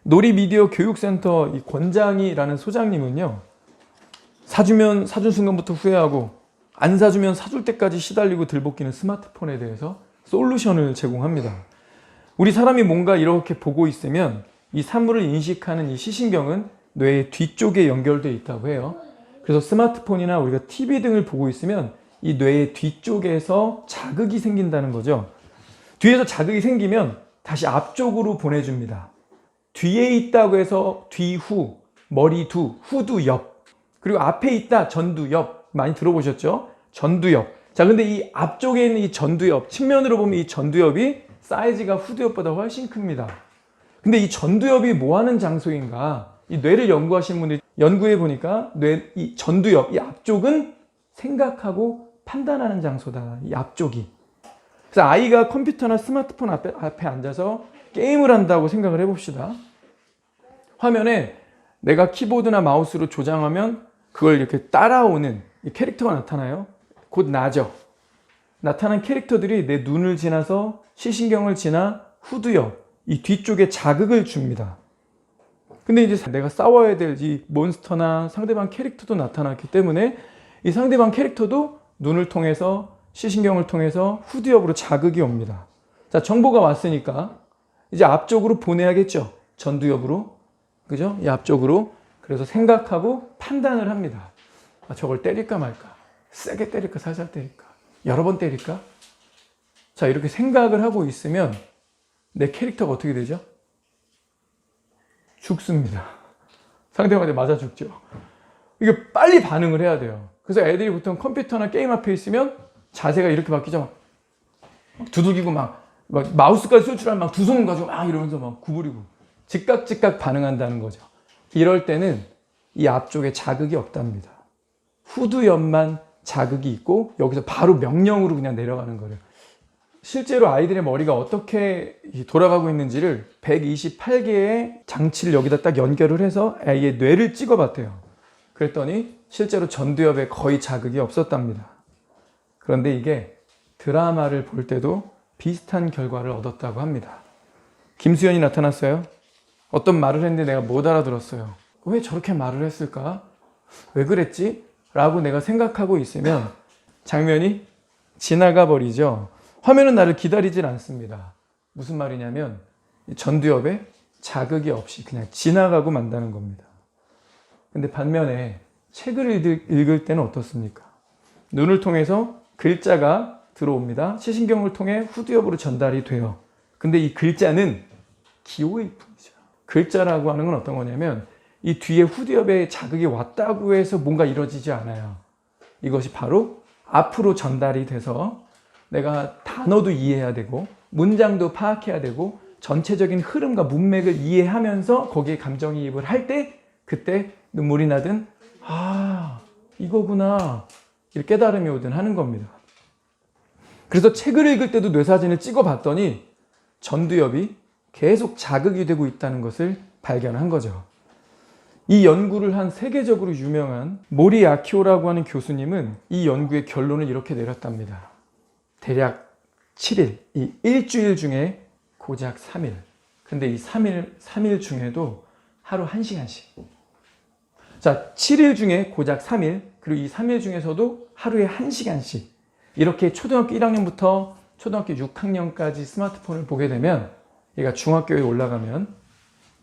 놀이미디어 교육센터 이 권장이라는 소장님은요, 사주면 사준 순간부터 후회하고 안 사주면 사줄 때까지 시달리고 들볶이는 스마트폰에 대해서 솔루션을 제공합니다. 우리 사람이 뭔가 이렇게 보고 있으면 이 사물을 인식하는 이 시신경은 뇌의 뒤쪽에 연결되어 있다고 해요. 그래서 스마트폰이나 우리가 TV 등을 보고 있으면 이 뇌의 뒤쪽에서 자극이 생긴다는 거죠. 뒤에서 자극이 생기면 다시 앞쪽으로 보내줍니다. 뒤에 있다고 해서 뒤후, 머리 두, 후두 옆. 그리고 앞에 있다, 전두 옆. 많이 들어보셨죠? 전두 옆. 자, 근데 이 앞쪽에 있는 이 전두 옆, 측면으로 보면 이 전두 옆이 사이즈가 후두 옆보다 훨씬 큽니다. 근데 이 전두 옆이 뭐 하는 장소인가? 이 뇌를 연구하시는 분들이 연구해 보니까 이 전두 옆, 이 앞쪽은 생각하고 판단하는 장소다. 이 앞쪽이. 그래서 아이가 컴퓨터나 스마트폰 앞에 앉아서 게임을 한다고 생각을 해봅시다. 화면에 내가 키보드나 마우스로 조장하면 그걸 이렇게 따라오는 이 캐릭터가 나타나요. 곧 나죠. 나타난 캐릭터들이 내 눈을 지나서 시신경을 지나 후두엽, 이 뒤쪽에 자극을 줍니다. 근데 이제 내가 싸워야 될 이 몬스터나 상대방 캐릭터도 나타났기 때문에 이 상대방 캐릭터도 눈을 통해서 시신경을 통해서 후두엽으로 자극이 옵니다. 자, 정보가 왔으니까 이제 앞쪽으로 보내야겠죠. 전두엽으로. 그죠? 이 앞쪽으로. 그래서 생각하고 판단을 합니다. 아, 저걸 때릴까 말까? 세게 때릴까? 살살 때릴까? 여러 번 때릴까? 자, 이렇게 생각을 하고 있으면 내 캐릭터가 어떻게 되죠? 죽습니다. 상대방한테 맞아 죽죠. 이게 빨리 반응을 해야 돼요. 그래서 애들이 보통 컴퓨터나 게임 앞에 있으면 자세가 이렇게 바뀌죠. 막 두들기고 막 마우스까지 쓸 줄 알면 막 두 손 가지고 막 이러면서 막 구부리고 즉각 반응한다는 거죠. 이럴 때는 이 앞쪽에 자극이 없답니다. 후두엽만 자극이 있고 여기서 바로 명령으로 그냥 내려가는 거예요. 실제로 아이들의 머리가 어떻게 돌아가고 있는지를 128개의 장치를 여기다 딱 연결을 해서 아이의 뇌를 찍어봤대요. 그랬더니 실제로 전두엽에 거의 자극이 없었답니다. 그런데 이게 드라마를 볼 때도 비슷한 결과를 얻었다고 합니다. 김수현이 나타났어요. 어떤 말을 했는데 내가 못 알아들었어요. 왜 저렇게 말을 했을까? 왜 그랬지? 라고 내가 생각하고 있으면 장면이 지나가 버리죠. 화면은 나를 기다리질 않습니다. 무슨 말이냐면 전두엽에 자극이 없이 그냥 지나가고 만다는 겁니다. 근데 반면에 책을 읽을 때는 어떻습니까? 눈을 통해서 글자가 들어옵니다. 시신경을 통해 후두엽으로 전달이 돼요. 근데 이 글자는 기호일 뿐이죠. 글자라고 하는 건 어떤 거냐면 이 뒤에 후두엽에 자극이 왔다고 해서 뭔가 이루어지지 않아요. 이것이 바로 앞으로 전달이 돼서 내가 단어도 이해해야 되고 문장도 파악해야 되고 전체적인 흐름과 문맥을 이해하면서 거기에 감정이입을 할 때 그때 눈물이 나든 아 이거구나 이렇게 깨달음이 오든 하는 겁니다. 그래서 책을 읽을 때도 뇌사진을 찍어봤더니 전두엽이 계속 자극이 되고 있다는 것을 발견한 거죠. 이 연구를 한 세계적으로 유명한 모리 아키오라고 하는 교수님은 이 연구의 결론을 이렇게 내렸답니다. 대략 7일, 이 일주일 중에 고작 3일. 근데 이 3일 중에도 하루 1시간씩. 자, 7일 중에 고작 3일, 그리고 이 3일 중에서도 하루에 1시간씩. 이렇게 초등학교 1학년부터 초등학교 6학년까지 스마트폰을 보게 되면 얘가 중학교에 올라가면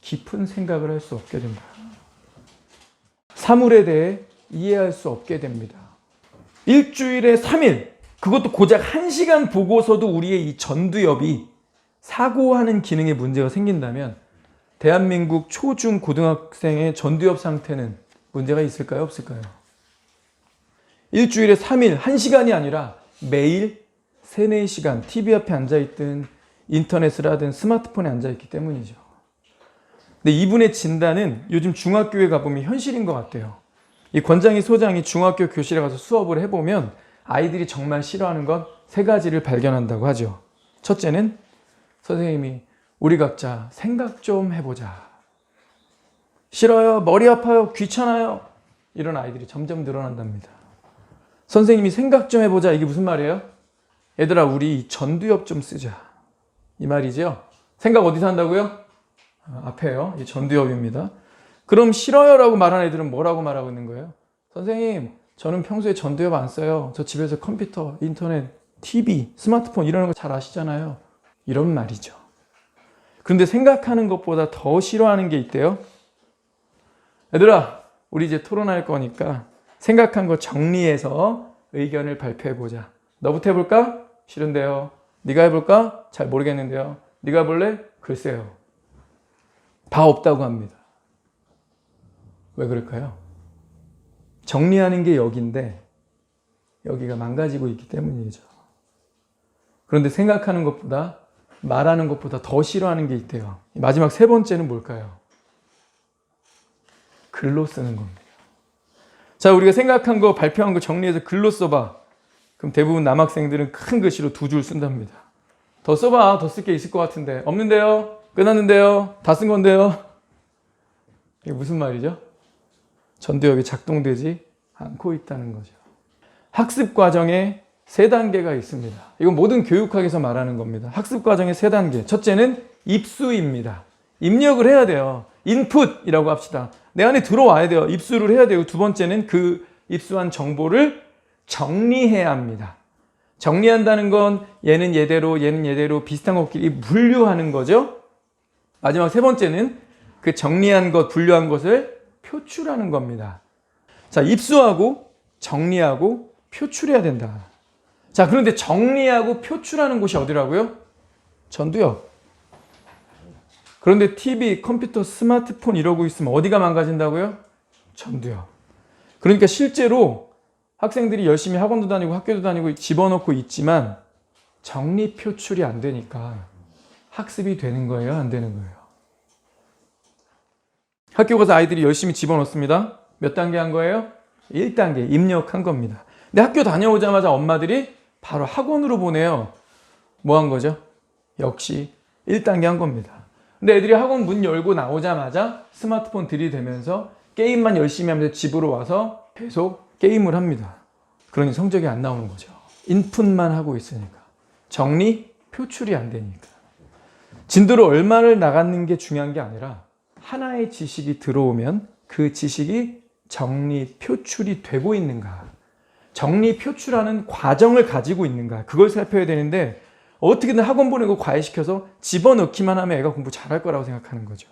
깊은 생각을 할 수 없게 됩니다. 사물에 대해 이해할 수 없게 됩니다. 일주일에 3일, 그것도 고작 1시간 보고서도 우리의 이 전두엽이 사고하는 기능에 문제가 생긴다면 대한민국 초, 중, 고등학생의 전두엽 상태는 문제가 있을까요? 없을까요? 일주일에 3일, 1시간이 아니라 매일 3, 4시간 TV 앞에 앉아있든 인터넷을 하든 스마트폰에 앉아있기 때문이죠. 근데 이분의 진단은 요즘 중학교에 가보면 현실인 것 같아요. 이 권장희 소장이 중학교 교실에 가서 수업을 해보면 아이들이 정말 싫어하는 것 3가지를 발견한다고 하죠. 첫째는 선생님이 우리 각자 생각 좀 해보자. 싫어요, 머리 아파요, 귀찮아요. 이런 아이들이 점점 늘어난답니다. 선생님이 생각 좀 해보자. 이게 무슨 말이에요? 얘들아 우리 전두엽 좀 쓰자. 이 말이죠. 생각 어디서 한다고요? 앞에요. 이 전두엽입니다. 그럼 싫어요라고 말하는 애들은 뭐라고 말하고 있는 거예요? 선생님, 저는 평소에 전두엽 안 써요. 저 집에서 컴퓨터, 인터넷, TV, 스마트폰 이러는 거 잘 아시잖아요. 이런 말이죠. 그런데 생각하는 것보다 더 싫어하는 게 있대요. 얘들아, 우리 이제 토론할 거니까 생각한 거 정리해서 의견을 발표해보자. 너부터 해볼까? 싫은데요. 네가 해볼까? 잘 모르겠는데요. 네가 해볼래? 글쎄요. 다 없다고 합니다. 왜 그럴까요? 정리하는 게 여기인데 여기가 망가지고 있기 때문이죠. 그런데 생각하는 것보다 말하는 것보다 더 싫어하는 게 있대요. 마지막 세 번째는 뭘까요? 글로 쓰는 겁니다. 자, 우리가 생각한 거, 발표한 거 정리해서 글로 써봐. 그럼 대부분 남학생들은 큰 글씨로 2줄 쓴답니다. 더 써봐. 더 쓸 게 있을 것 같은데. 없는데요? 끝났는데요? 다 쓴 건데요? 이게 무슨 말이죠? 전두엽이 작동되지 않고 있다는 거죠. 학습 과정에 3단계가 있습니다. 이건 모든 교육학에서 말하는 겁니다. 학습 과정의 3단계. 첫째는 입수입니다. 입력을 해야 돼요. 인풋이라고 합시다. 내 안에 들어와야 돼요. 입수를 해야 되고, 두 번째는 그 입수한 정보를 정리해야 합니다. 정리한다는 건 얘는 얘대로 얘는 얘대로 비슷한 것끼리 분류하는 거죠. 마지막 세 번째는 그 정리한 것, 분류한 것을 표출하는 겁니다. 자, 입수하고 정리하고 표출해야 된다. 자, 그런데 정리하고 표출하는 곳이 어디라고요? 전두엽. 그런데 TV, 컴퓨터, 스마트폰 이러고 있으면 어디가 망가진다고요? 전두엽. 그러니까 실제로 학생들이 열심히 학원도 다니고 학교도 다니고 집어넣고 있지만 정리 표출이 안 되니까 학습이 되는 거예요? 안 되는 거예요? 학교 가서 아이들이 열심히 집어넣습니다. 몇 단계 한 거예요? 1단계 입력한 겁니다. 근데 학교 다녀오자마자 엄마들이 바로 학원으로 보내요. 뭐 한 거죠? 역시 1단계 한 겁니다. 근데 애들이 학원 문 열고 나오자마자 스마트폰 들이대면서 게임만 열심히 하면서 집으로 와서 계속 게임을 합니다. 그러니 성적이 안 나오는 거죠. 인풋만 하고 있으니까. 정리, 표출이 안 되니까. 진도를 얼마를 나가는 게 중요한 게 아니라 하나의 지식이 들어오면 그 지식이 정리, 표출이 되고 있는가. 정리, 표출하는 과정을 가지고 있는가. 그걸 살펴야 되는데 어떻게든 학원 보내고 과외시켜서 집어넣기만 하면 애가 공부 잘할 거라고 생각하는 거죠.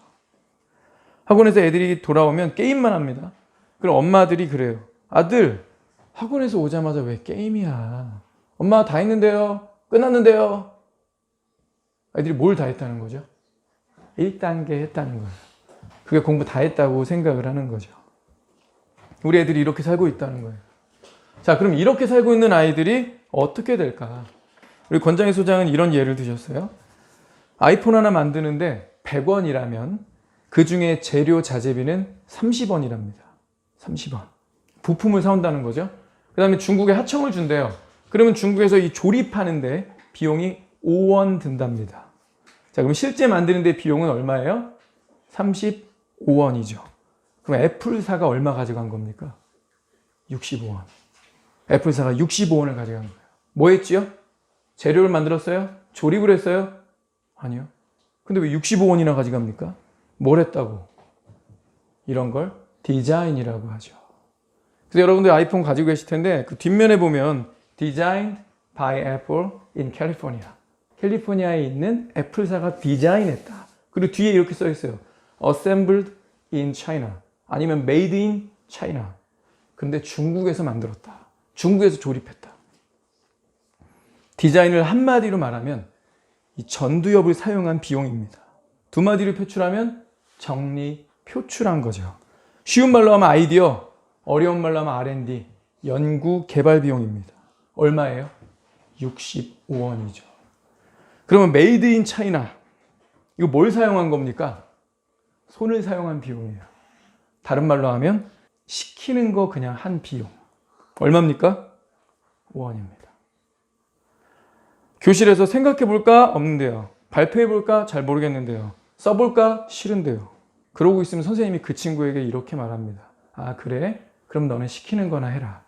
학원에서 애들이 돌아오면 게임만 합니다. 그럼 엄마들이 그래요. 아들, 학원에서 오자마자 왜 게임이야? 엄마 다 했는데요? 끝났는데요? 애들이 뭘 다 했다는 거죠? 1단계 했다는 거예요. 그게 공부 다 했다고 생각을 하는 거죠. 우리 애들이 이렇게 살고 있다는 거예요. 자, 그럼 이렇게 살고 있는 아이들이 어떻게 될까? 우리 권장희 소장은 이런 예를 드셨어요. 아이폰 하나 만드는데 100원이라면 그 중에 재료 자재비는 30원이랍니다. 30원. 부품을 사온다는 거죠. 그 다음에 중국에 하청을 준대요. 그러면 중국에서 이 조립하는데 비용이 5원 든답니다. 자, 그럼 실제 만드는데 비용은 얼마예요? 35원이죠. 그럼 애플사가 얼마 가져간 겁니까? 65원. 애플사가 65원을 가져간 거예요. 뭐 했지요? 재료를 만들었어요? 조립을 했어요? 아니요. 근데 왜 65원이나 가져갑니까? 뭘 했다고? 이런 걸 디자인이라고 하죠. 그래서 여러분들 아이폰 가지고 계실 텐데 그 뒷면에 보면 Designed by Apple in California. 캘리포니아에 있는 애플사가 디자인했다. 그리고 뒤에 이렇게 써 있어요. Assembled in China. 아니면 Made in China. 근데 중국에서 만들었다. 중국에서 조립했다. 디자인을 한마디로 말하면 이 전두엽을 사용한 비용입니다. 두 마디로 표출하면 정리, 표출한 거죠. 쉬운 말로 하면 아이디어, 어려운 말로 하면 R&D, 연구, 개발 비용입니다. 얼마예요? 65원이죠. 그러면 메이드 인 차이나, 이거 뭘 사용한 겁니까? 손을 사용한 비용이에요. 다른 말로 하면 시키는 거 그냥 한 비용. 얼마입니까? 5원입니다. 교실에서 생각해 볼까? 없는데요. 발표해 볼까? 잘 모르겠는데요. 써볼까? 싫은데요. 그러고 있으면 선생님이 그 친구에게 이렇게 말합니다. 아, 그래? 그럼 너는 시키는 거나 해라.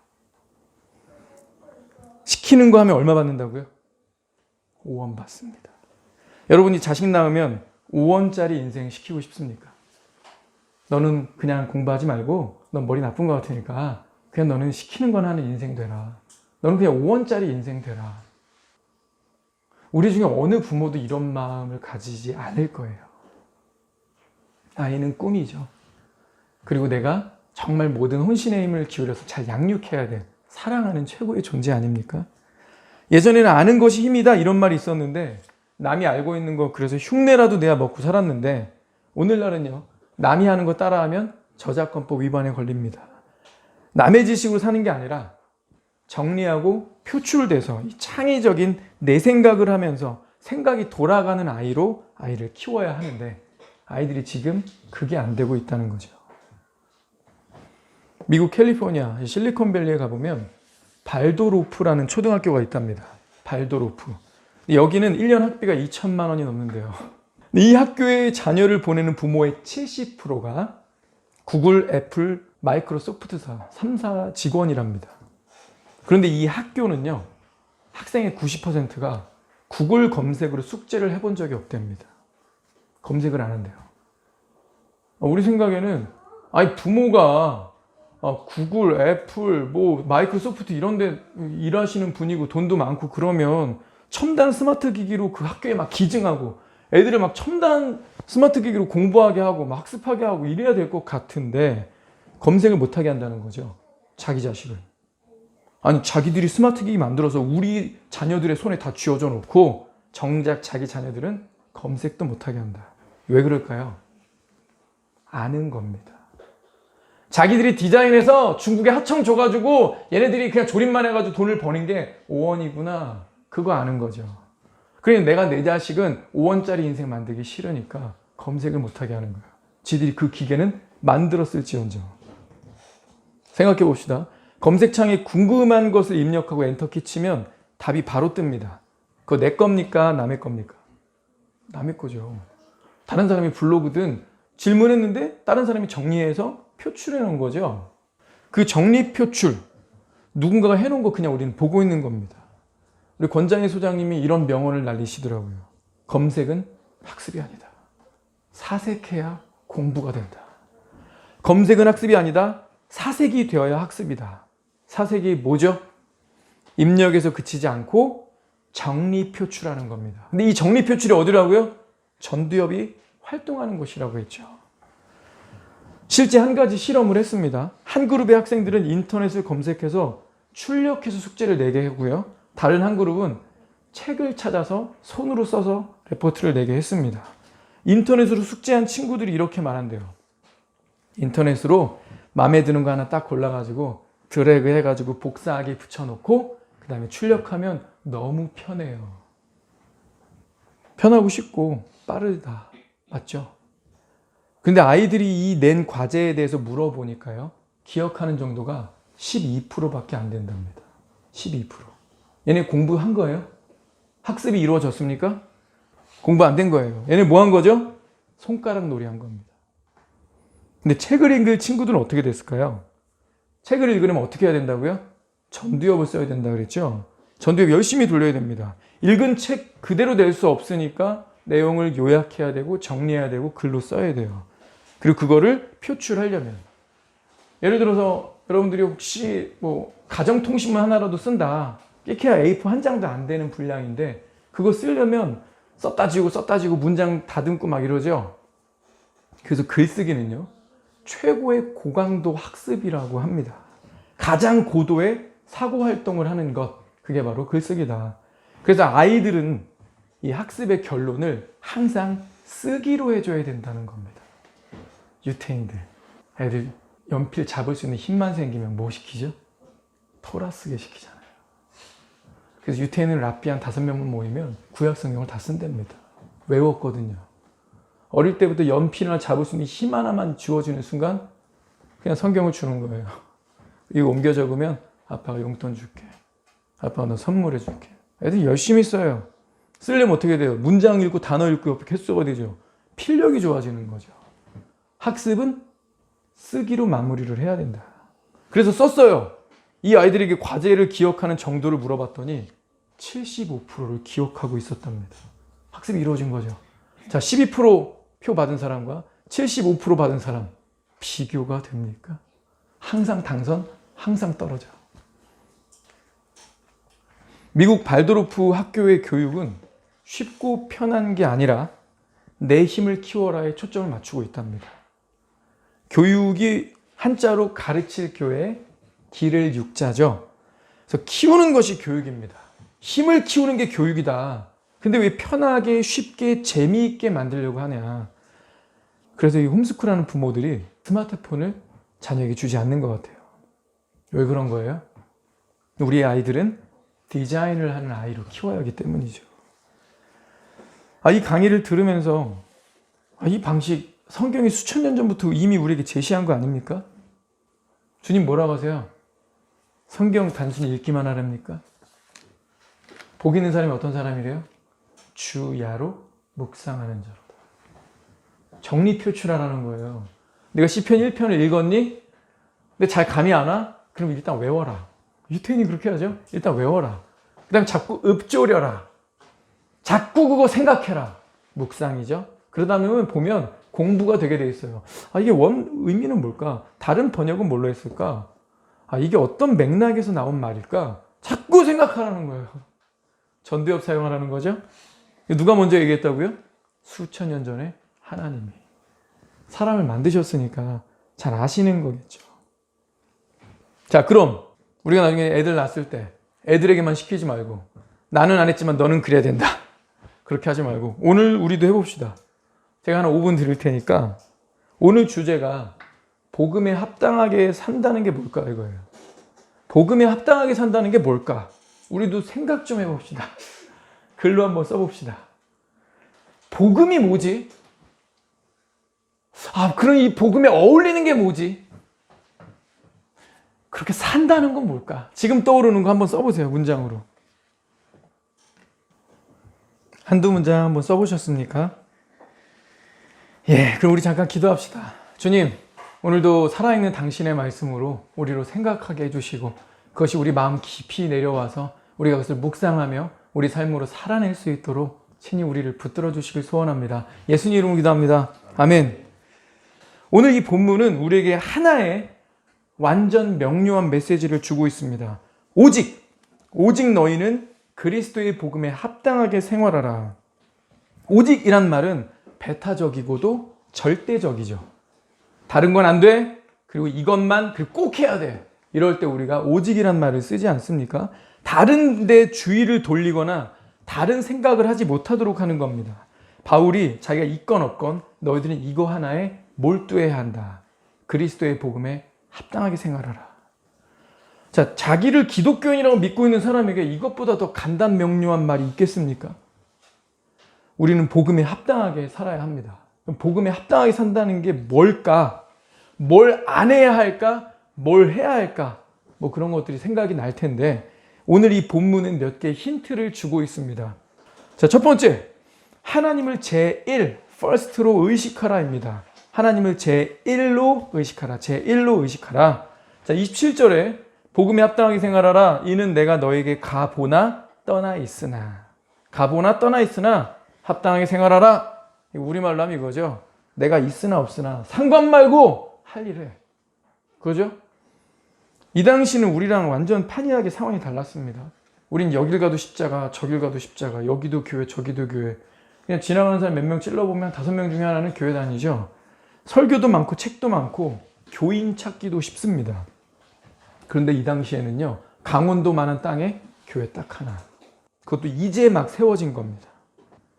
시키는 거 하면 얼마 받는다고요? 5원 받습니다. 여러분이 자식 낳으면 5원짜리 인생 시키고 싶습니까? 너는 그냥 공부하지 말고 넌 머리 나쁜 것 같으니까 그냥 너는 시키는 건 하는 인생 되라. 너는 그냥 5원짜리 인생 되라. 우리 중에 어느 부모도 이런 마음을 가지지 않을 거예요. 아이는 꿈이죠. 그리고 내가 정말 모든 혼신의 힘을 기울여서 잘 양육해야 돼. 사랑하는 최고의 존재 아닙니까? 예전에는 아는 것이 힘이다 이런 말이 있었는데 남이 알고 있는 거 그래서 흉내라도 내야 먹고 살았는데 오늘날은요. 남이 하는 거 따라하면 저작권법 위반에 걸립니다. 남의 지식으로 사는 게 아니라 정리하고 표출돼서 창의적인 내 생각을 하면서 생각이 돌아가는 아이로 아이를 키워야 하는데 아이들이 지금 그게 안 되고 있다는 거죠. 미국 캘리포니아 실리콘밸리에 가보면 발도로프라는 초등학교가 있답니다. 발도로프. 여기는 1년 학비가 2천만 원이 넘는데요. 이 학교에 자녀를 보내는 부모의 70%가 구글, 애플, 마이크로소프트사 3사 직원이랍니다. 그런데 이 학교는요. 학생의 90%가 구글 검색으로 숙제를 해본 적이 없답니다. 검색을 안 한대요. 우리 생각에는 아니 부모가 구글, 애플, 마이크로소프트 이런 데 일하시는 분이고 돈도 많고 그러면 첨단 스마트 기기로 그 학교에 막 기증하고 애들을 막 첨단 스마트 기기로 공부하게 하고 막 학습하게 하고 이래야 될 것 같은데 검색을 못하게 한다는 거죠. 자기 자식을. 아니 자기들이 스마트 기기 만들어서 우리 자녀들의 손에 다 쥐어져 놓고 정작 자기 자녀들은 검색도 못하게 한다. 왜 그럴까요? 아는 겁니다. 자기들이 디자인해서 중국에 하청 줘가지고 얘네들이 그냥 조립만 해가지고 돈을 버는 게 5원이구나. 그거 아는 거죠. 그러니 내가 내 자식은 5원짜리 인생 만들기 싫으니까 검색을 못하게 하는 거야. 지들이 그 기계는 만들었을지언정. 생각해 봅시다. 검색창에 궁금한 것을 입력하고 엔터키 치면 답이 바로 뜹니다. 그거 내 겁니까? 남의 겁니까? 남의 거죠. 다른 사람이 블로그든 질문했는데 다른 사람이 정리해서 표출해 놓은 거죠. 그 정리 표출 누군가가 해놓은 거 그냥 우리는 보고 있는 겁니다. 우리 권장희 소장님이 이런 명언을 날리시더라고요. 검색은 학습이 아니다. 사색해야 공부가 된다. 검색은 학습이 아니다. 사색이 되어야 학습이다. 사색이 뭐죠? 입력에서 그치지 않고 정리 표출하는 겁니다. 근데 이 정리 표출이 어디라고요? 전두엽이 활동하는 곳이라고 했죠. 실제 한 가지 실험을 했습니다. 한 그룹의 학생들은 인터넷을 검색해서 출력해서 숙제를 내게 하고요. 다른 한 그룹은 책을 찾아서 손으로 써서 레포트를 내게 했습니다. 인터넷으로 숙제한 친구들이 이렇게 말한대요. 인터넷으로 마음에 드는 거 하나 딱 골라가지고 드래그 해가지고 복사하기 붙여놓고 그 다음에 출력하면 너무 편해요. 편하고 쉽고 빠르다. 맞죠? 근데 아이들이 이 낸 과제에 대해서 물어보니까요. 기억하는 정도가 12%밖에 안 된답니다. 12%. 얘네 공부한 거예요? 학습이 이루어졌습니까? 공부 안 된 거예요. 얘네 뭐 한 거죠? 손가락 놀이 한 겁니다. 근데 책을 읽을 친구들은 어떻게 됐을까요? 책을 읽으려면 어떻게 해야 된다고요? 전두엽을 써야 된다 그랬죠? 전두엽 열심히 돌려야 됩니다. 읽은 책 그대로 낼 수 없으니까 내용을 요약해야 되고 정리해야 되고 글로 써야 돼요. 그리고 그거를 표출하려면 예를 들어서 여러분들이 혹시 가정통신문 하나라도 쓴다. 깨켜야 A4 한 장도 안 되는 분량인데 그거 쓰려면 썼다 지고 문장 다듬고 막 이러죠. 그래서 글쓰기는요. 최고의 고강도 학습이라고 합니다. 가장 고도의 사고활동을 하는 것 그게 바로 글쓰기다. 그래서 아이들은 이 학습의 결론을 항상 쓰기로 해줘야 된다는 겁니다. 유태인들 애들 연필 잡을 수 있는 힘만 생기면 뭐 시키죠? 토라 쓰게 시키잖아요. 그래서 유태인은 랍비 한 5명만 모이면 구약 성경을 다 쓴답니다. 외웠거든요. 어릴 때부터 연필 하나 잡을 수 있는 힘 하나만 주어지는 순간 그냥 성경을 주는 거예요. 이거 옮겨 적으면 아빠가 용돈 줄게. 아빠가 너 선물해 줄게. 애들 열심히 써요. 쓰려면 어떻게 돼요? 문장 읽고 단어 읽고 옆에 개수가 되죠. 필력이 좋아지는 거죠. 학습은 쓰기로 마무리를 해야 된다. 그래서 썼어요. 이 아이들에게 과제를 기억하는 정도를 물어봤더니 75%를 기억하고 있었답니다. 학습이 이루어진 거죠. 자, 12%표 받은 사람과 75% 받은 사람 비교가 됩니까? 항상 당선, 항상 떨어져. 미국 발도르프 학교의 교육은 쉽고 편한 게 아니라 내 힘을 키워라에 초점을 맞추고 있답니다. 교육이 한자로 가르칠 교회, 기를 육자죠. 그래서 키우는 것이 교육입니다. 힘을 키우는 게 교육이다. 근데 왜 편하게, 쉽게, 재미있게 만들려고 하냐. 그래서 이 홈스쿨하는 부모들이 스마트폰을 자녀에게 주지 않는 것 같아요. 왜 그런 거예요? 우리 아이들은 디자인을 하는 아이로 키워야 하기 때문이죠. 이 강의를 들으면서 이 방식, 성경이 수천 년 전부터 이미 우리에게 제시한 거 아닙니까? 주님 뭐라고 하세요? 성경 단순히 읽기만 하랍니까? 복 있는 사람이 어떤 사람이래요? 주야로 묵상하는 자로다. 정리 표출하라는 거예요. 내가 시편 1편을 읽었니? 근데 잘 감이 안 와? 그럼 일단 외워라. 유태인이 그렇게 하죠? 일단 외워라. 그 다음에 자꾸 읊조려라. 자꾸 그거 생각해라. 묵상이죠. 그러다 보면 공부가 되게 돼 있어요. 이게 의미는 뭘까? 다른 번역은 뭘로 했을까? 이게 어떤 맥락에서 나온 말일까? 자꾸 생각하라는 거예요. 전두엽 사용하라는 거죠. 누가 먼저 얘기했다고요? 수천 년 전에 하나님이. 사람을 만드셨으니까 잘 아시는 거겠죠. 자, 그럼 우리가 나중에 애들 낳았을 때 애들에게만 시키지 말고 나는 안 했지만 너는 그래야 된다. 그렇게 하지 말고 오늘 우리도 해봅시다. 제가 한 5분 드릴 테니까 오늘 주제가 복음에 합당하게 산다는 게 뭘까 이거예요. 복음에 합당하게 산다는 게 뭘까? 우리도 생각 좀 해봅시다. 글로 한번 써봅시다. 복음이 뭐지? 그럼 이 복음에 어울리는 게 뭐지? 그렇게 산다는 건 뭘까? 지금 떠오르는 거 한번 써보세요. 문장으로. 한두 문장 한번 써보셨습니까? 그럼 우리 잠깐 기도합시다. 주님, 오늘도 살아있는 당신의 말씀으로 우리로 생각하게 해주시고 그것이 우리 마음 깊이 내려와서 우리가 그것을 묵상하며 우리 삶으로 살아낼 수 있도록 친히 우리를 붙들어 주시길 소원합니다. 예수님 이름으로 기도합니다. 아멘. 오늘 이 본문은 우리에게 하나의 완전 명료한 메시지를 주고 있습니다. 오직 너희는 그리스도의 복음에 합당하게 생활하라. 오직이란 말은 배타적이고도 절대적이죠. 다른 건 안 돼. 그리고 이것만 꼭 해야 돼. 이럴 때 우리가 오직이란 말을 쓰지 않습니까? 다른 데 주의를 돌리거나 다른 생각을 하지 못하도록 하는 겁니다. 바울이 자기가 있건 없건 너희들은 이거 하나에 몰두해야 한다. 그리스도의 복음에 합당하게 생활하라. 자, 자기를 기독교인이라고 믿고 있는 사람에게 이것보다 더 간단 명료한 말이 있겠습니까? 우리는 복음에 합당하게 살아야 합니다. 그럼 복음에 합당하게 산다는 게 뭘까? 뭘 안 해야 할까? 뭘 해야 할까? 뭐 그런 것들이 생각이 날 텐데 오늘 이 본문은 몇 개의 힌트를 주고 있습니다. 자, 첫 번째, 하나님을 제1, first로 의식하라입니다. 하나님을 제1로 의식하라. 제1로 의식하라. 자, 27절에 복음에 합당하게 생활하라. 이는 내가 너에게 가보나 떠나 있으나. 가보나 떠나 있으나 합당하게 생활하라. 우리말로 하면 이거죠. 내가 있으나 없으나 상관 말고 할 일을 해. 그죠? 이 당시는 우리랑 완전 판이하게 상황이 달랐습니다. 우린 여길 가도 십자가, 저길 가도 십자가, 여기도 교회, 저기도 교회. 그냥 지나가는 사람 몇 명 찔러보면 5명 중에 하나는 교회 다니죠. 설교도 많고 책도 많고 교인 찾기도 쉽습니다. 그런데 이 당시에는요, 강원도 많은 땅에 교회 딱 하나. 그것도 이제 막 세워진 겁니다.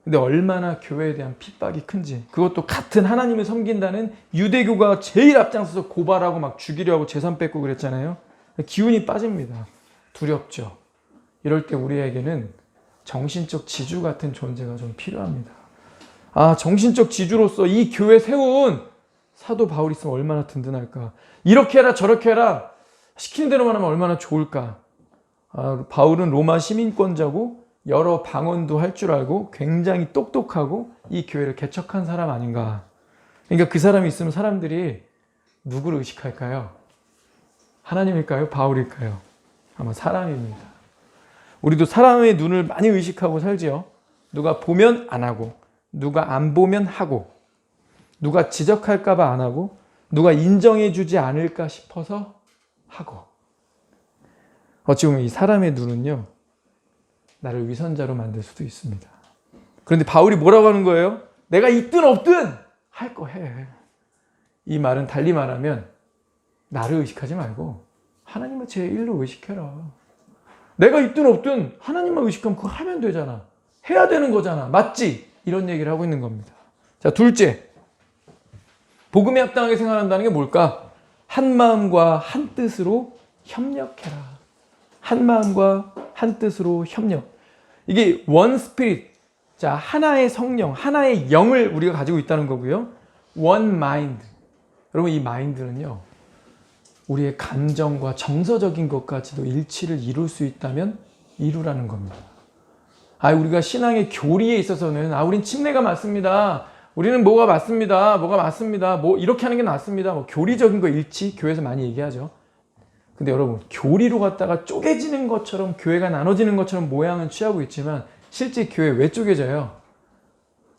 근데 얼마나 교회에 대한 핍박이 큰지, 그것도 같은 하나님을 섬긴다는 유대교가 제일 앞장서서 고발하고 막 죽이려 하고 재산 뺏고 그랬잖아요. 기운이 빠집니다. 두렵죠. 이럴 때 우리에게는 정신적 지주 같은 존재가 좀 필요합니다. 정신적 지주로서 이 교회 세운 사도 바울이 있으면 얼마나 든든할까. 이렇게 해라 저렇게 해라 시키는 대로만 하면 얼마나 좋을까. 바울은 로마 시민권자고 여러 방언도 할 줄 알고 굉장히 똑똑하고 이 교회를 개척한 사람 아닌가. 그러니까 그 사람이 있으면 사람들이 누구를 의식할까요? 하나님일까요? 바울일까요? 아마 사람입니다. 우리도 사람의 눈을 많이 의식하고 살지요. 누가 보면 안 하고 누가 안 보면 하고, 누가 지적할까봐 안 하고, 누가 인정해주지 않을까 싶어서 하고. 어찌 보면 이 사람의 눈은요, 나를 위선자로 만들 수도 있습니다. 그런데 바울이 뭐라고 하는 거예요? 내가 있든 없든 할 거 해. 이 말은 달리 말하면 나를 의식하지 말고 하나님을 제1로 의식해라. 내가 있든 없든 하나님만 의식하면 그거 하면 되잖아. 해야 되는 거잖아. 맞지? 이런 얘기를 하고 있는 겁니다. 자, 둘째. 복음에 합당하게 생활한다는 게 뭘까? 한 마음과 한 뜻으로 협력해라. 한 마음과 한 뜻으로 협력. 이게 one spirit. 자, 하나의 성령, 하나의 영을 우리가 가지고 있다는 거고요. one mind. 여러분, 이 마인드는요, 우리의 감정과 정서적인 것까지도 일치를 이룰 수 있다면 이루라는 겁니다. 우리가 신앙의 교리에 있어서는 우린 침례가 맞습니다. 우리는 뭐가 맞습니다. 뭐가 맞습니다. 뭐 이렇게 하는 게 낫습니다. 뭐 교리적인 거 일치, 교회에서 많이 얘기하죠. 근데 여러분, 교리로 갔다가 쪼개지는 것처럼, 교회가 나눠지는 것처럼 모양은 취하고 있지만 실제 교회 왜 쪼개져요?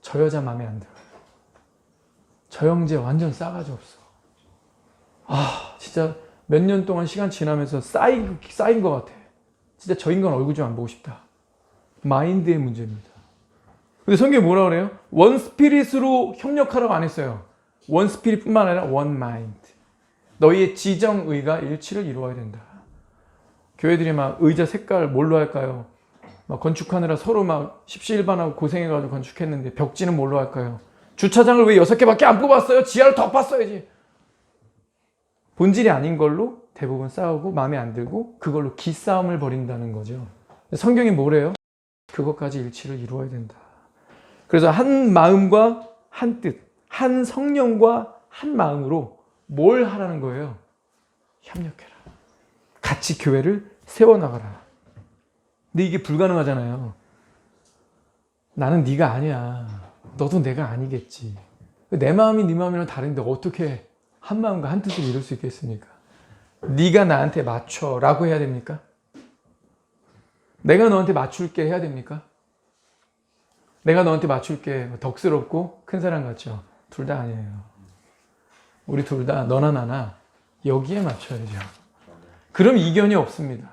저 여자 마음에 안 들어요. 저 형제 완전 싸가지 없어. 진짜 몇 년 동안 시간 지나면서 쌓인 것 같아. 진짜 저 인간 얼굴 좀 안 보고 싶다. 마인드의 문제입니다. 근데 성경이 뭐라 그래요? 원 스피릿으로 협력하라고 안 했어요. 원 스피릿뿐만 아니라 원 마인드. 너희의 지정의가 일치를 이루어야 된다. 교회들이 막 의자 색깔 뭘로 할까요? 막 건축하느라 서로 막 십시일반하고 고생해가지고 건축했는데 벽지는 뭘로 할까요? 주차장을 왜 6개밖에 안 뽑았어요? 지하를 더 팠어야지. 본질이 아닌 걸로 대부분 싸우고 마음에 안 들고 그걸로 기싸움을 벌인다는 거죠. 성경이 뭐래요? 그것까지 일치를 이루어야 된다. 그래서 한 마음과 한 뜻, 한 성령과 한 마음으로 뭘 하라는 거예요? 협력해라. 같이 교회를 세워나가라. 근데 이게 불가능하잖아요. 나는 네가 아니야. 너도 내가 아니겠지. 내 마음이 네 마음이랑 다른데 어떻게 한 마음과 한 뜻을 이룰 수 있겠습니까? 네가 나한테 맞춰라고 해야 됩니까? 내가 너한테 맞출게 해야 됩니까? 내가 너한테 맞출게 덕스럽고 큰 사람 같죠? 둘 다 아니에요. 우리 둘 다 너나 나나 여기에 맞춰야죠. 그럼 이견이 없습니다.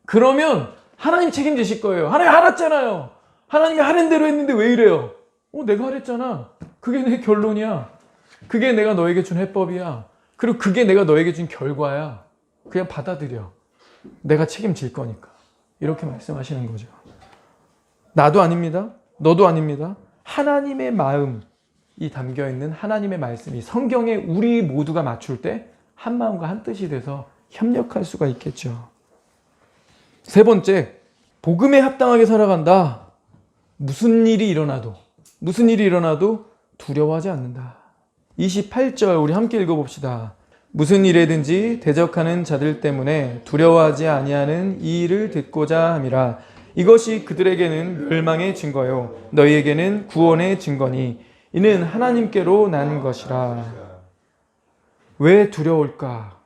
그러면 하나님 책임지실 거예요. 하나님 하랬잖아요. 하나님이 하는 대로 했는데 왜 이래요? 내가 하랬잖아. 그게 내 결론이야. 그게 내가 너에게 준 해법이야. 그리고 그게 내가 너에게 준 결과야. 그냥 받아들여. 내가 책임질 거니까. 이렇게 말씀하시는 거죠. 나도 아닙니다. 너도 아닙니다. 하나님의 마음이 담겨있는 하나님의 말씀이 성경에 우리 모두가 맞출 때 한 마음과 한 뜻이 돼서 협력할 수가 있겠죠. 세 번째, 복음에 합당하게 살아간다. 무슨 일이 일어나도 두려워하지 않는다. 28절 우리 함께 읽어봅시다. 무슨 일에든지 대적하는 자들 때문에 두려워하지 아니하는 이 일을 듣고자 함이라. 이것이 그들에게는 멸망의 증거요 너희에게는 구원의 증거니 이는 하나님께로 난 것이라. 왜 두려울까?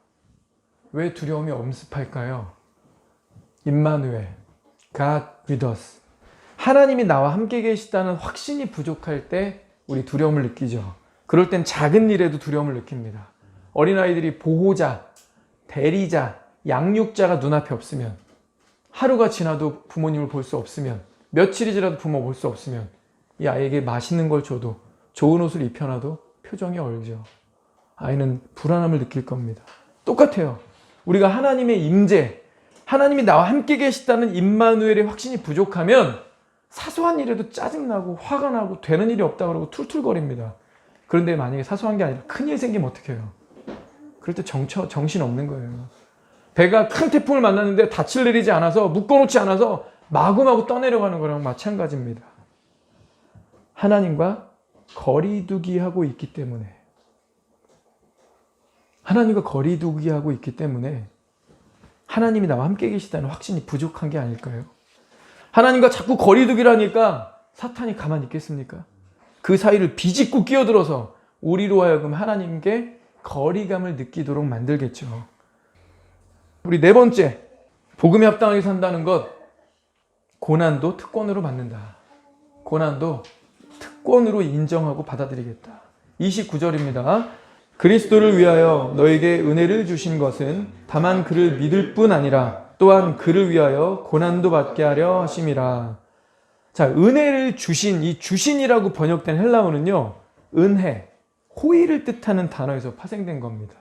왜 두려움이 엄습할까요? 임마누엘, God with us. 하나님이 나와 함께 계시다는 확신이 부족할 때 우리 두려움을 느끼죠. 그럴 땐 작은 일에도 두려움을 느낍니다. 어린아이들이 보호자, 대리자, 양육자가 눈앞에 없으면, 하루가 지나도 부모님을 볼 수 없으면, 며칠이 지나도 부모 볼 수 없으면 이 아이에게 맛있는 걸 줘도 좋은 옷을 입혀놔도 표정이 얼죠. 아이는 불안함을 느낄 겁니다. 똑같아요. 우리가 하나님의 임재, 하나님이 나와 함께 계시다는 임마누엘의 확신이 부족하면 사소한 일에도 짜증나고 화가 나고 되는 일이 없다 그러고 툴툴거립니다. 그런데 만약에 사소한 게 아니라 큰일 생기면 어떡해요? 그럴 때 정신 없는 거예요. 배가 큰 태풍을 만났는데 닻을 내리지 않아서 묶어놓지 않아서 마구마구 떠내려가는 거랑 마찬가지입니다. 하나님과 거리두기 하고 있기 때문에 하나님이 나와 함께 계시다는 확신이 부족한 게 아닐까요? 하나님과 자꾸 거리두기를 하니까 사탄이 가만히 있겠습니까? 그 사이를 비집고 끼어들어서 우리로 하여금 하나님께 거리감을 느끼도록 만들겠죠. 우리 네 번째, 복음에 합당하게 산다는 것, 고난도 특권으로 받는다. 고난도 특권으로 인정하고 받아들이겠다. 29절입니다. 그리스도를 위하여 너에게 은혜를 주신 것은 다만 그를 믿을 뿐 아니라 또한 그를 위하여 고난도 받게 하려 하심이라. 자, 은혜를 주신, 이 주신이라고 번역된 헬라어는요, 은혜, 호의를 뜻하는 단어에서 파생된 겁니다.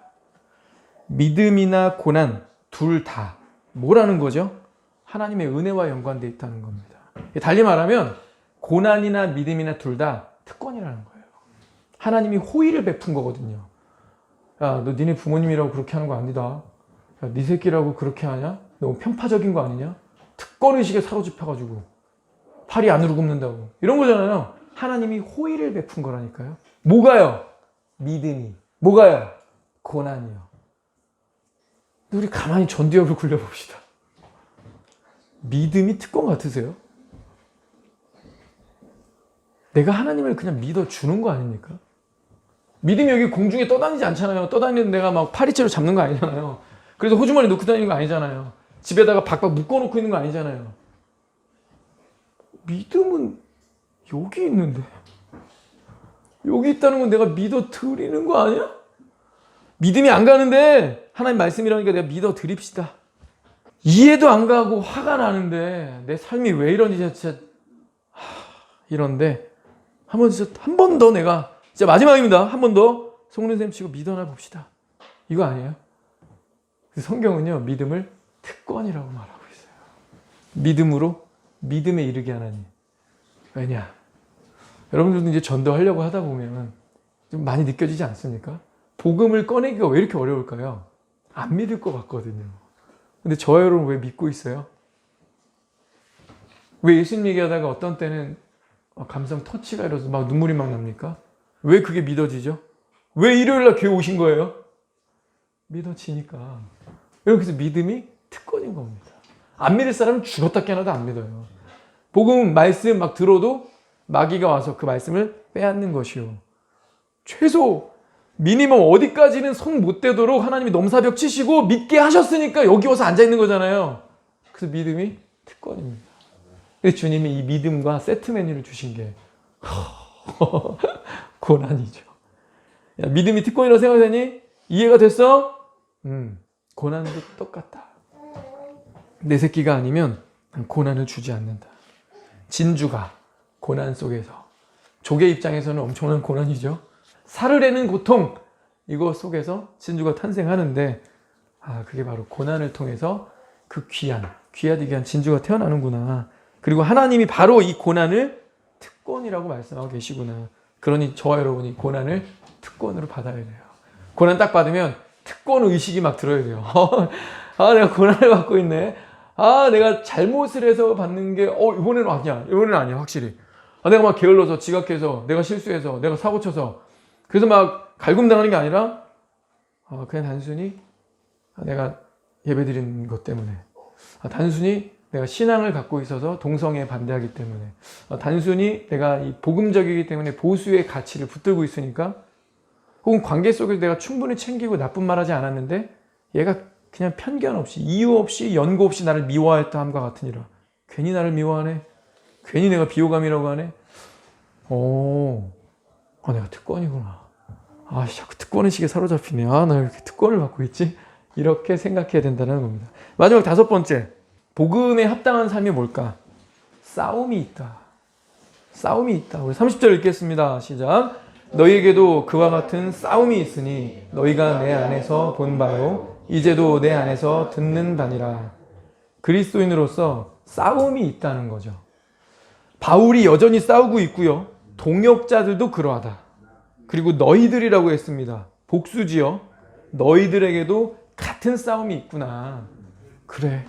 믿음이나 고난 둘 다 뭐라는 거죠? 하나님의 은혜와 연관되어 있다는 겁니다. 달리 말하면 고난이나 믿음이나 둘 다 특권이라는 거예요. 하나님이 호의를 베푼 거거든요. 야, 너 니네 부모님이라고 그렇게 하는 거 아니다. 야, 네 새끼라고 그렇게 하냐? 너무 편파적인 거 아니냐? 특권의식에 사로잡혀가지고 팔이 안으로 굽는다고. 이런 거잖아요. 하나님이 호의를 베푼 거라니까요. 뭐가요? 믿음이. 뭐가요? 고난이요. 우리 가만히 전두엽을 굴려봅시다. 믿음이 특권 같으세요? 내가 하나님을 그냥 믿어주는 거 아닙니까? 믿음이 여기 공중에 떠다니지 않잖아요. 떠다니는 내가 막 파리채로 잡는 거 아니잖아요. 그래서 호주머니 넣고 다니는 거 아니잖아요. 집에다가 박박 묶어놓고 있는 거 아니잖아요. 믿음은 여기 있는데, 여기 있다는 건 내가 믿어 드리는 거 아니야? 믿음이 안 가는데 하나님 말씀이라니까 내가 믿어 드립시다. 이해도 안 가고 화가 나는데 내 삶이 왜 이러니 진짜 이런데 한 번 더 내가 진짜 마지막입니다. 한 번 더 속는 셈 치고 믿어나 봅시다. 이거 아니에요? 성경은요, 믿음을 특권이라고 말하고 있어요. 믿음으로 믿음에 이르게 하나님. 왜냐? 여러분들도 이제 전도하려고 하다 보면 좀 많이 느껴지지 않습니까? 복음을 꺼내기가 왜 이렇게 어려울까요? 안 믿을 것 같거든요. 근데 저 여러분 왜 믿고 있어요? 왜 예수님 얘기하다가 어떤 때는 감성 터치가 일어서 막 눈물이 막 납니까? 왜 그게 믿어지죠? 왜 일요일날 교회 오신 거예요? 믿어지니까. 여러분, 그래서 믿음이 특권인 겁니다. 안 믿을 사람은 죽었다 깨어나도 안 믿어요. 복음 말씀 막 들어도 마귀가 와서 그 말씀을 빼앗는 것이요. 최소 미니멈 어디까지는 손 못 대도록 하나님이 넘사벽 치시고 믿게 하셨으니까 여기 와서 앉아있는 거잖아요. 그래서 믿음이 특권입니다. 그래서 주님이 이 믿음과 세트 메뉴를 주신 게 고난이죠. 야, 믿음이 특권이라고 생각하니 이해가 됐어? 고난도 똑같다. 내 새끼가 아니면 고난을 주지 않는다. 진주가 고난 속에서, 조개 입장에서는 엄청난 고난이죠. 사르려는 고통, 이거 속에서 진주가 탄생하는데, 그게 바로 고난을 통해서 그 귀하디 귀한 진주가 태어나는구나. 그리고 하나님이 바로 이 고난을 특권이라고 말씀하고 계시구나. 그러니 저와 여러분이 고난을 특권으로 받아야 돼요. 고난 딱 받으면 특권 의식이 막 들어야 돼요. 내가 고난을 받고 있네. 내가 잘못을 해서 받는 게, 이번에는 아니야. 이번에는 아니야, 확실히. 내가 막 게을러서, 지각해서, 내가 실수해서, 내가 사고쳐서, 그래서 막 갈굼당하는 게 아니라, 그냥 단순히 내가 예배드린 것 때문에, 단순히 내가 신앙을 갖고 있어서 동성애에 반대하기 때문에, 단순히 내가 이 복음적이기 때문에 보수의 가치를 붙들고 있으니까, 혹은 관계 속에서 내가 충분히 챙기고 나쁜 말 하지 않았는데, 얘가 그냥 편견 없이, 이유 없이, 연고 없이 나를 미워했다 함과 같으니라. 괜히 나를 미워하네. 괜히 내가 비호감이라고 하네. 내가 특권이구나. 자꾸 특권의식에 사로잡히네. 나 왜 이렇게 특권을 받고 있지? 이렇게 생각해야 된다는 겁니다. 마지막 5번째. 복음에 합당한 삶이 뭘까? 싸움이 있다. 싸움이 있다. 우리 30절 읽겠습니다. 시작. 너희에게도 그와 같은 싸움이 있으니 너희가 내 안에서 본 바요 이제도 내 안에서 듣는 바니라. 그리스도인으로서 싸움이 있다는 거죠. 바울이 여전히 싸우고 있고요. 동역자들도 그러하다. 그리고 너희들이라고 했습니다. 복수지요. 너희들에게도 같은 싸움이 있구나. 그래.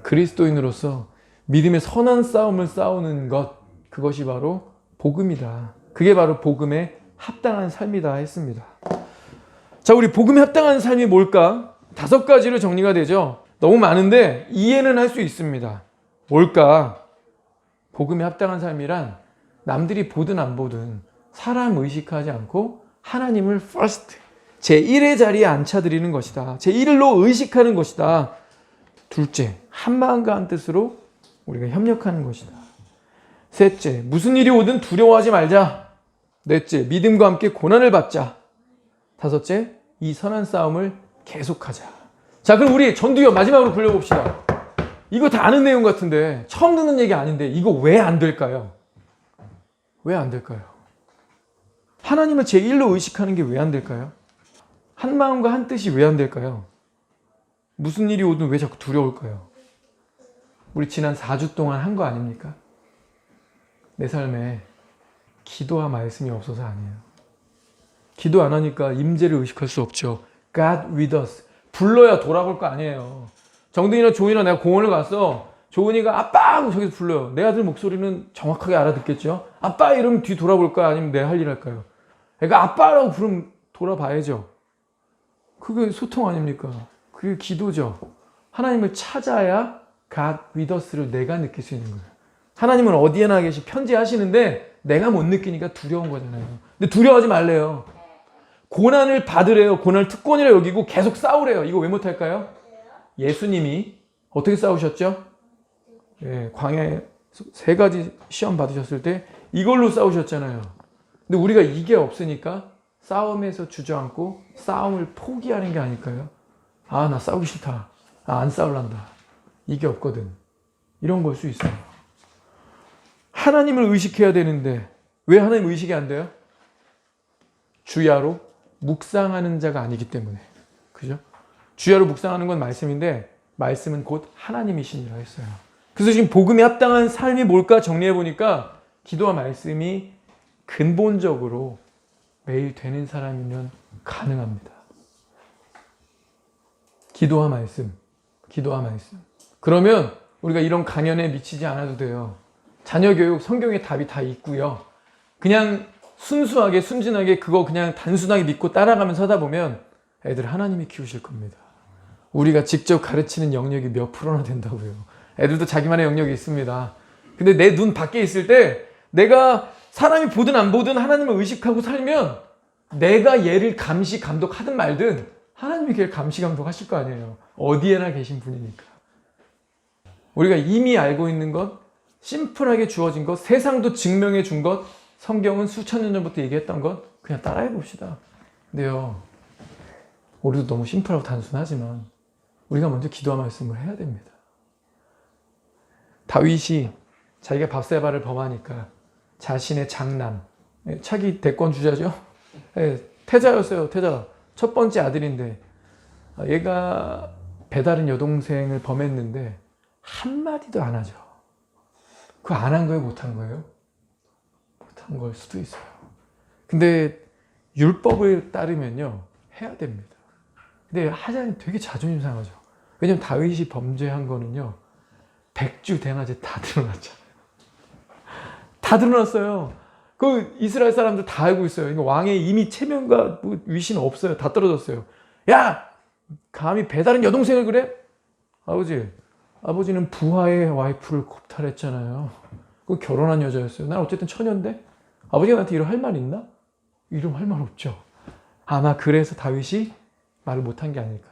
그리스도인으로서 믿음의 선한 싸움을 싸우는 것, 그것이 바로 복음이다. 그게 바로 복음에 합당한 삶이다 했습니다. 자, 우리 복음에 합당한 삶이 뭘까? 5가지로 정리가 되죠. 너무 많은데 이해는 할 수 있습니다. 뭘까? 복음에 합당한 삶이란 남들이 보든 안 보든 사람 의식하지 않고 하나님을 first, 제1의 자리에 앉혀드리는 것이다. 제1로 의식하는 것이다. 둘째, 한마음과 한뜻으로 우리가 협력하는 것이다. 셋째, 무슨 일이 오든 두려워하지 말자. 넷째, 믿음과 함께 고난을 받자. 다섯째, 이 선한 싸움을 계속하자. 자, 그럼 우리 전두엽 마지막으로 굴려봅시다. 이거 다 아는 내용 같은데 처음 듣는 얘기 아닌데 이거 왜 안 될까요? 왜 안 될까요? 하나님을 제1로 의식하는 게 왜 안 될까요? 한 마음과 한 뜻이 왜 안 될까요? 무슨 일이 오든 왜 자꾸 두려울까요? 우리 지난 4주 동안 한 거 아닙니까? 내 삶에 기도와 말씀이 없어서 아니에요. 기도 안 하니까 임재를 의식할 수 없죠. God with us. 불러야 돌아볼 거 아니에요. 정든이나 조인이나 내가 공원을 갔어. 조은이가 아빠 하고 저기서 불러요. 내 아들 목소리는 정확하게 알아듣겠죠. 아빠 이러면 뒤 돌아볼까요? 아니면 내 할 일 할까요? 그러니까 아빠라고 부르면 돌아봐야죠. 그게 소통 아닙니까? 그게 기도죠. 하나님을 찾아야 God with us를 내가 느낄 수 있는 거예요. 하나님은 어디에나 계시 편지하시는데 내가 못 느끼니까 두려운 거잖아요. 근데 두려워하지 말래요. 고난을 받으래요. 고난을 특권이라 여기고 계속 싸우래요. 이거 왜 못할까요? 예수님이 어떻게 싸우셨죠? 예, 광야에 3가지 시험 받으셨을 때 이걸로 싸우셨잖아요. 근데 우리가 이게 없으니까 싸움에서 주저앉고 싸움을 포기하는 게 아닐까요? 아, 나 싸우기 싫다. 아, 안 싸울란다. 이게 없거든. 이런 걸 수 있어요. 하나님을 의식해야 되는데 왜 하나님 의식이 안 돼요? 주야로 묵상하는 자가 아니기 때문에. 그죠? 주야로 묵상하는 건 말씀인데 말씀은 곧 하나님이시니라 했어요. 그래서 지금 복음에 합당한 삶이 뭘까 정리해 보니까 기도와 말씀이 근본적으로 매일 되는 사람이면 가능합니다. 기도와 말씀, 기도와 말씀. 그러면 우리가 이런 강연에 미치지 않아도 돼요. 자녀 교육, 성경에 답이 다 있고요. 그냥 순수하게, 순진하게 그거 그냥 단순하게 믿고 따라가면서 하다 보면 애들 하나님이 키우실 겁니다. 우리가 직접 가르치는 영역이 몇 프로나 된다고요. 애들도 자기만의 영역이 있습니다. 근데 내 눈 밖에 있을 때 내가 사람이 보든 안 보든 하나님을 의식하고 살면 내가 얘를 감시, 감독하든 말든 하나님이 걔를 감시, 감독하실 거 아니에요. 어디에나 계신 분이니까. 우리가 이미 알고 있는 것, 심플하게 주어진 것, 세상도 증명해 준 것, 성경은 수천 년 전부터 얘기했던 것 그냥 따라해 봅시다. 근데요, 우리도 너무 심플하고 단순하지만 우리가 먼저 기도와 말씀을 해야 됩니다. 다윗이 자기가 밧세바를 범하니까 자신의 장남, 차기 대권 주자죠? 태자였어요. 태자. 첫 번째 아들인데 얘가 배다른 여동생을 범했는데 한마디도 안 하죠. 그거 안 한 거예요? 못 한 거예요? 못한 걸 수도 있어요. 근데 율법을 따르면요 해야 됩니다. 근데 하자니 되게 자존심 상하죠. 왜냐면 다윗이 범죄한 거는요 100주 대낮에 다 드러났잖아요. 다 드러났어요. 그 이스라엘 사람들 다 알고 있어요. 그러니까 왕의 이미 체면과 뭐 위신 없어요. 다 떨어졌어요. 야! 감히 배다른 여동생을 그래? 아버지는 부하의 와이프를 겁탈했잖아요. 그 결혼한 여자였어요. 난 어쨌든 처녀인데 아버지가 나한테 이런 할 말 있나? 이런 할 말 없죠. 아마 그래서 다윗이 말을 못한 게 아닐까.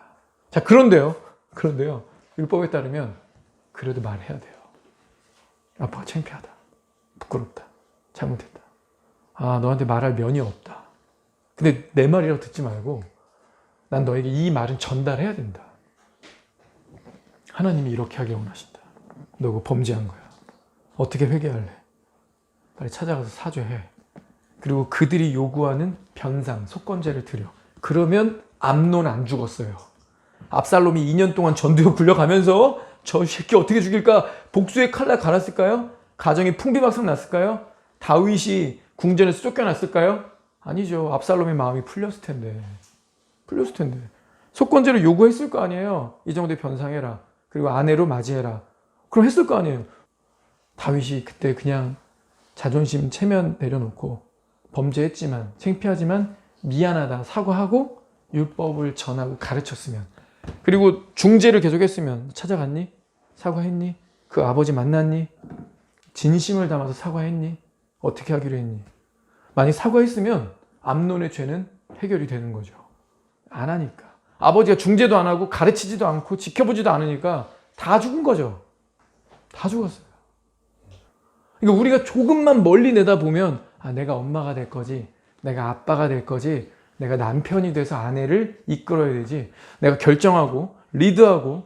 자, 그런데요. 율법에 따르면 그래도 말해야 돼요. 아빠가 창피하다. 부끄럽다. 잘못했다. 아, 너한테 말할 면이 없다. 근데 내 말이라고 듣지 말고 난 너에게 이 말은 전달해야 된다. 하나님이 이렇게 하길 원하신다. 너 그거 범죄한 거야. 어떻게 회개할래? 빨리 찾아가서 사죄해. 그리고 그들이 요구하는 변상, 속건제를 드려. 그러면 암논 안 죽었어요. 압살롬이 2년 동안 전두엽 굴려가면서 저 새끼 어떻게 죽일까? 복수의 칼날 갈았을까요? 가정이 풍비박산 났을까요? 다윗이 궁전에서 쫓겨났을까요? 아니죠. 압살롬의 마음이 풀렸을 텐데. 속건제를 요구했을 거 아니에요. 이 정도의 변상해라. 그리고 아내로 맞이해라. 그럼 했을 거 아니에요. 다윗이 그때 그냥 자존심 체면 내려놓고 범죄했지만 창피하지만 미안하다 사과하고 율법을 전하고 가르쳤으면, 그리고 중재를 계속했으면, 찾아갔니? 사과했니? 그 아버지 만났니? 진심을 담아서 사과했니? 어떻게 하기로 했니? 만약 사과했으면 암논의 죄는 해결이 되는 거죠. 안 하니까. 아버지가 중재도 안 하고 가르치지도 않고 지켜보지도 않으니까 다 죽은 거죠. 다 죽었어요. 그러니까 우리가 조금만 멀리 내다보면 내가 엄마가 될 거지, 내가 아빠가 될 거지, 내가 남편이 돼서 아내를 이끌어야 되지, 내가 결정하고 리드하고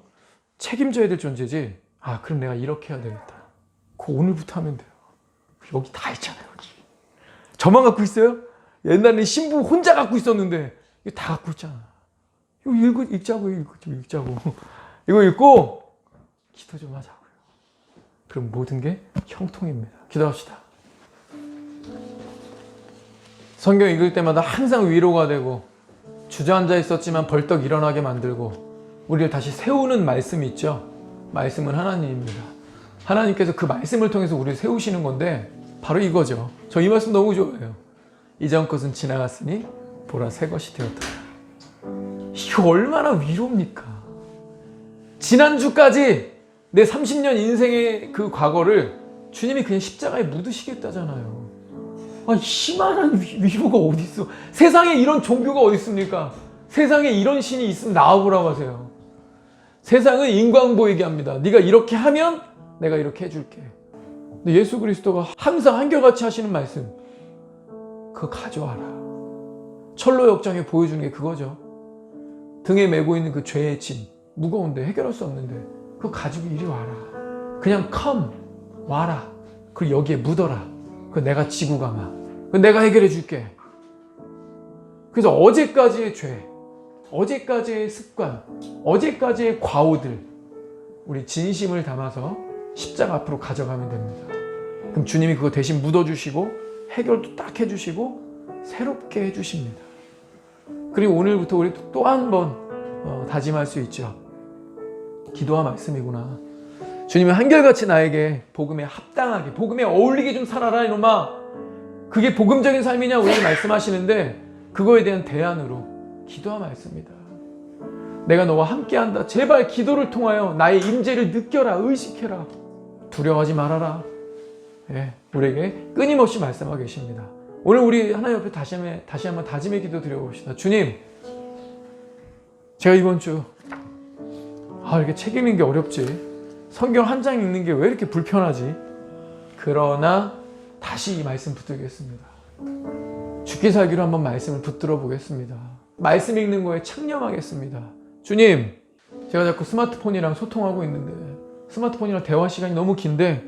책임져야 될 존재지. 그럼 내가 이렇게 해야 되겠다. 그거 오늘부터 하면 돼요. 여기 다 있잖아요. 여기. 저만 갖고 있어요? 옛날에 신부 혼자 갖고 있었는데 이거 다 갖고 있잖아. 이거 읽자고. 이거 읽고 기도 좀 하자고요. 그럼 모든 게 형통입니다. 기도합시다. 성경 읽을 때마다 항상 위로가 되고 주저앉아 있었지만 벌떡 일어나게 만들고 우리를 다시 세우는 말씀이 있죠. 말씀은 하나님입니다. 하나님께서 그 말씀을 통해서 우리를 세우시는 건데 바로 이거죠. 저 이 말씀 너무 좋아해요. 이전 것은 지나갔으니 보라 새 것이 되었다. 이거 얼마나 위로입니까? 지난주까지 내 30년 인생의 그 과거를 주님이 그냥 십자가에 묻으시겠다잖아요. 이만한 위로가 어디 있어? 세상에 이런 종교가 어디 있습니까? 세상에 이런 신이 있으면 나와보라고 하세요. 세상은 인과응보 얘기합니다. 네가 이렇게 하면 내가 이렇게 해줄게. 근데 예수 그리스도가 항상 한결같이 하시는 말씀, 그거 가져와라. 철로 역정에 보여주는 게 그거죠. 등에 메고 있는 그 죄의 짐, 무거운데 해결할 수 없는데 그거 가지고 이리 와라. 그냥 come, 와라. 그리고 여기에 묻어라. 그거 내가 지고 가마. 그거 내가 해결해 줄게. 그래서 어제까지의 죄, 어제까지의 습관, 어제까지의 과오들, 우리 진심을 담아서 십자가 앞으로 가져가면 됩니다. 그럼 주님이 그거 대신 묻어주시고 해결도 딱 해주시고 새롭게 해주십니다. 그리고 오늘부터 우리 또 한 번 다짐할 수 있죠. 기도와 말씀이구나. 주님은 한결같이 나에게 복음에 합당하게, 복음에 어울리게 좀 살아라 이놈아. 그게 복음적인 삶이냐 우리가 말씀하시는데 그거에 대한 대안으로 기도와 말씀이다. 내가 너와 함께한다. 제발 기도를 통하여 나의 임재를 느껴라. 의식해라. 두려워하지 말아라. 우리에게 끊임없이 말씀하고 계십니다. 오늘 우리 하나님 옆에 다시 한번 다짐의 기도 드려봅시다. 주님, 제가 이번 주 이렇게 책 읽는 게 어렵지, 성경 한 장 읽는 게 왜 이렇게 불편하지, 그러나 다시 이 말씀 붙들겠습니다. 죽기 살기로 한번 말씀을 붙들어 보겠습니다. 말씀 읽는 거에 창념하겠습니다. 주님, 제가 자꾸 스마트폰이랑 소통하고 있는데 스마트폰이랑 대화 시간이 너무 긴데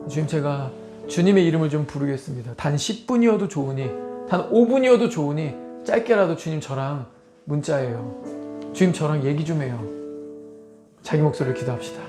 주님, 제가 주님의 이름을 좀 부르겠습니다. 단 10분이어도 좋으니, 단 5분이어도 좋으니 짧게라도 주님 저랑 문자예요. 주님 저랑 얘기 좀 해요. 자기 목소리를 기도합시다.